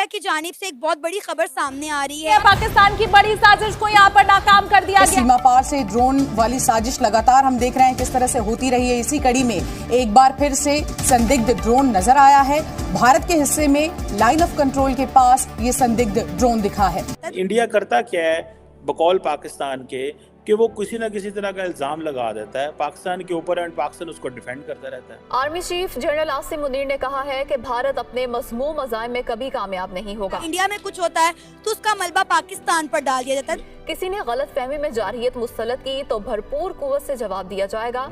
India की जानिब से एक बहुत बड़ी खबर सामने आ रही है। पाकिस्तान की बड़ी साजिश को यहाँ पर नाकाम कर दिया गया। सीमा पार से ड्रोन वाली साजिश लगातार हम देख रहे हैं किस तरह से होती रही है। इसी कड़ी में एक बार फिर से संदिग्ध ड्रोन नजर आया है। भारत के हिस्से में लाइन ऑफ कंट्रोल के पास ये संदिग्ध ड्रोन दिखा है। इंडिया करता क्या है बकौल पाकिस्तान के कि वो किसी न किसी तरह का इल्जाम लगा देता है पाकिस्तान के ऊपर एंड पाकिस्तान उसको डिफेंड करता रहता है। Army chief general Asim Munir ने कहा है कि भारत अपने मज़मूम अज़ाइम में कभी कामयाब नहीं होगा। इंडिया में कुछ होता है तो उसका मलबा पाकिस्तान पर डाल दिया जाता है। किसी ने गलत फहमी में जारहियत मुस्तलद की तो भरपूर कुव्वत से जवाब दिया जाएगा।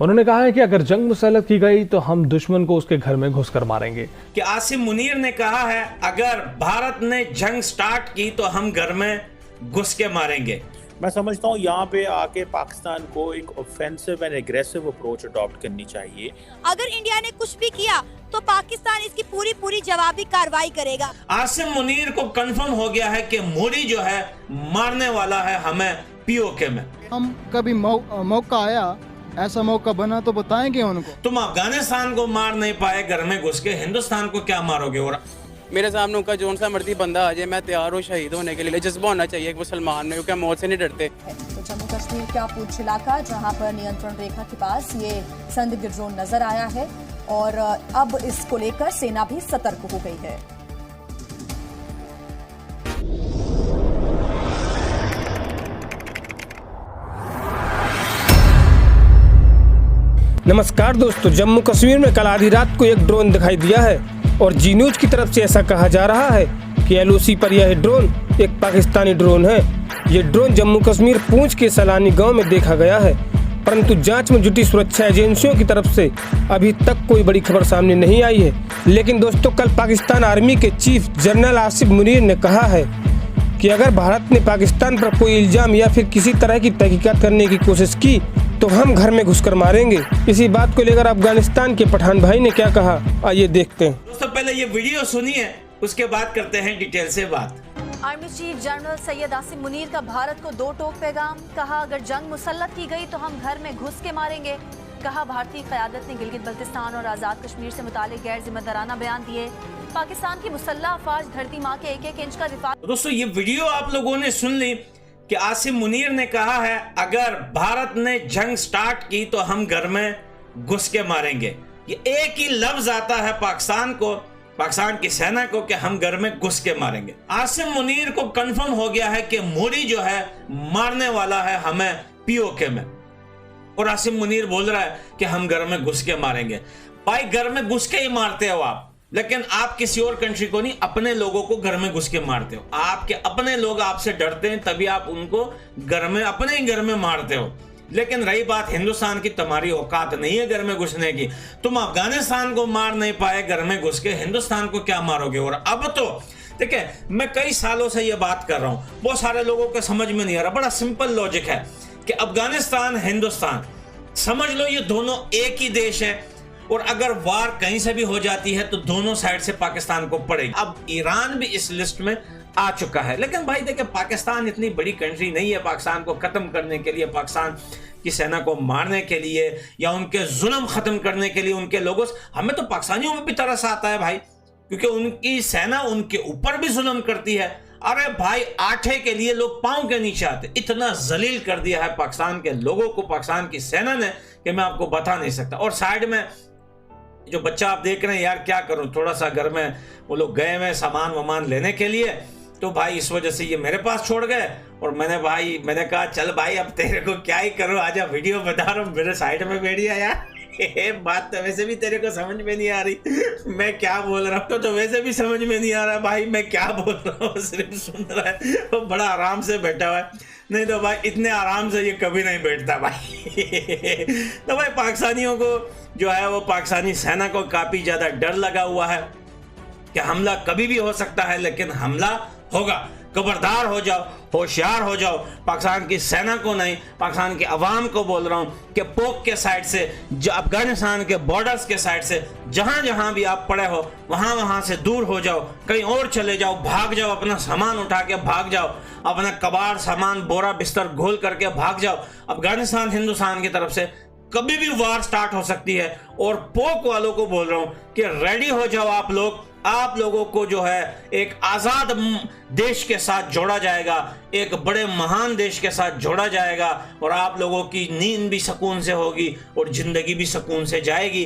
उन्होंने कहा है कि अगर जंग मुसल्लत की गई तो हम दुश्मन को उसके घर में घुसकर मारेंगे। कि आसिम मुनीर ने कहा है अगर भारत ने जंग स्टार्ट की तो हम घर में घुस के मारेंगे। मैं समझता हूँ यहाँ पे आके पाकिस्तान को एक offensive and aggressive approach adopt करनी चाहिए। अगर इंडिया ने कुछ भी किया तो पाकिस्तान इसकी पूरी जवाबी कार्रवाई करेगा। आसिम मुनीर को कंफर्म हो गया है कि मोदी जो है मारने वाला है हमें पीओके में। हम कभी मौका आया ऐसा मौका बना तो बताएंगे उनको। तुम अफगानिस्तान को मार नहीं पाए घर में घुस के, हिंदुस्तान को क्या मारोगे? और मेरे सामने उनका जोन सा मर्जी बंदा आ जाए मैं तैयार हूँ शहीद होने के लिए। जज्बा होना चाहिए एक मुसलमान में, क्योंकि हम मौत से नहीं डरते। तो जम्मू कश्मीर का पूंछ इलाका जहां पर नियंत्रण रेखा के पास ये संदिग्ध ड्रोन नजर आया है और अब इसको लेकर सेना भी सतर्क हो गई है। नमस्कार दोस्तों, जम्मू कश्मीर में कल आधी रात को एक ड्रोन दिखाई दिया है और जी न्यूज की तरफ से ऐसा कहा जा रहा है कि एलओसी पर यह ड्रोन एक पाकिस्तानी ड्रोन है। ये ड्रोन जम्मू कश्मीर पूंछ के सलानी गांव में देखा गया है, परंतु जांच में जुटी सुरक्षा एजेंसियों की तरफ से अभी तक कोई बड़ी खबर सामने नहीं आई है। लेकिन दोस्तों, कल पाकिस्तान आर्मी के चीफ जनरल आसिम मुनीर ने कहा है कि अगर भारत ने पाकिस्तान पर कोई इल्जाम या फिर किसी तरह की तहकीकात करने की कोशिश की तो हम घर में घुसकर मारेंगे। इसी बात को लेकर अफगानिस्तान के पठान भाई ने क्या कहा, आइए देखते हैं। दोस्तों पहले ये वीडियो सुनिए, उसके बाद करते हैं डिटेल से बात। Army chief general Syed Asim Munir का भारत को दो टोक पैगाम। कहा अगर जंग मुसल्लत की गई तो हम घर में घुस के मारेंगे। कहा भारतीय क़यादत ने गिलगित बल्तिस्तान और आज़ाद कश्मीर से मुतालिक गैर जिम्मेदाराना बयान दिए। पाकिस्तान की मुसल्लह अफवाज धरती माँ के 1-1 इंच का दिफा। दोस्तों ये वीडियो आप लोगों ने सुन ली कि आसिम मुनीर ने कहा है अगर भारत ने जंग स्टार्ट की तो हम घर में घुस के मारेंगे। ये एक ही लफ्ज आता है पाकिस्तान को, पाकिस्तान की सेना को, कि हम घर में घुस के मारेंगे। आसिम मुनीर को कंफर्म हो गया है कि मोदी जो है मारने वाला है हमें पीओके में। और आसिम मुनीर बोल रहा है कि हम घर में घुस के मारेंगे। भाई घर में घुस के ही मारते हो आप, लेकिन आप किसी और कंट्री को नहीं, अपने लोगों को घर में घुस के मारते हो। आपके अपने लोग आपसे डरते हैं तभी आप उनको घर में, अपने ही घर में मारते हो। लेकिन रही बात हिंदुस्तान की, तुम्हारी औकात नहीं है घर में घुसने की। तुम अफगानिस्तान को मार नहीं पाए घर में घुस के, हिंदुस्तान को क्या मारोगे? और अब तो देखिए, मैं कई सालों से ये बात कर रहा हूं, बहुत सारे लोगों को समझ में नहीं आ रहा। बड़ा सिंपल लॉजिक है कि अफगानिस्तान हिंदुस्तान, समझ लो ये दोनों एक ही देश है और अगर वार कहीं से भी हो जाती है तो दोनों साइड से पाकिस्तान को पड़ेगी। अब ईरान भी इस लिस्ट में आ चुका है। लेकिन भाई देखिए, पाकिस्तान इतनी बड़ी कंट्री नहीं है पाकिस्तान को खत्म करने के लिए, पाकिस्तान की सेना को मारने के लिए या उनके जुल्म खत्म करने के लिए उनके लोगों से। हमें तो पाकिस्तानियों में भी तरस आता है भाई, क्योंकि उनकी सेना उनके ऊपर भी जुल्म करती है। अरे भाई, आटे के लिए लोग पांव के नीचे आते। इतना जलील कर दिया है पाकिस्तान के लोगों को पाकिस्तान की सेना ने कि मैं आपको बता नहीं सकता। और साइड में जो बच्चा आप देख रहे हैं, यार क्या करूं, थोड़ा सा घर में वो लोग गए हुए सामान वामान लेने के लिए, तो भाई इस वजह से ये मेरे पास छोड़ गए। और मैंने कहा चल भाई अब तेरे को क्या ही करो, आजा वीडियो बता रहा हूँ, मेरे साइड में बैठ गया यार। बात तो वैसे भी तेरे को समझ में नहीं आ रही, मैं क्या बोल रहा हूँ तो वैसे भी समझ में नहीं आ रहा भाई मैं क्या बोल रहा हूँ, सिर्फ सुन रहा है। वो बड़ा आराम से बैठा हुआ है, नहीं तो भाई इतने आराम से ये कभी नहीं बैठता भाई। तो भाई पाकिस्तानियों को जो है वो पाकिस्तानी सेना को काफी ज्यादा डर लगा हुआ है कि हमला कभी भी हो सकता है, लेकिन हमला होगा। खबरदार हो जाओ, होशियार हो जाओ। पाकिस्तान की सेना को नहीं, पाकिस्तान की आवाम को बोल रहा हूँ कि पोक के साइड से, अफगानिस्तान के बॉर्डर्स के साइड से जहाँ जहाँ भी आप पड़े हो वहाँ से दूर हो जाओ, कहीं और चले जाओ, भाग जाओ, अपना सामान उठा के भाग जाओ, अपना कबाड़ सामान बोरा बिस्तर घोल करके भाग जाओ। अफगानिस्तान हिंदुस्तान की तरफ से कभी भी वार स्टार्ट हो सकती है। और पोक वालों को बोल रहा हूँ कि रेडी हो जाओ आप लोग, आप लोगों को जो है एक आजाद देश के साथ जोड़ा जाएगा, एक बड़े महान देश के साथ जोड़ा जाएगा और आप लोगों की नींद भी सुकून से होगी और जिंदगी भी सुकून से जाएगी।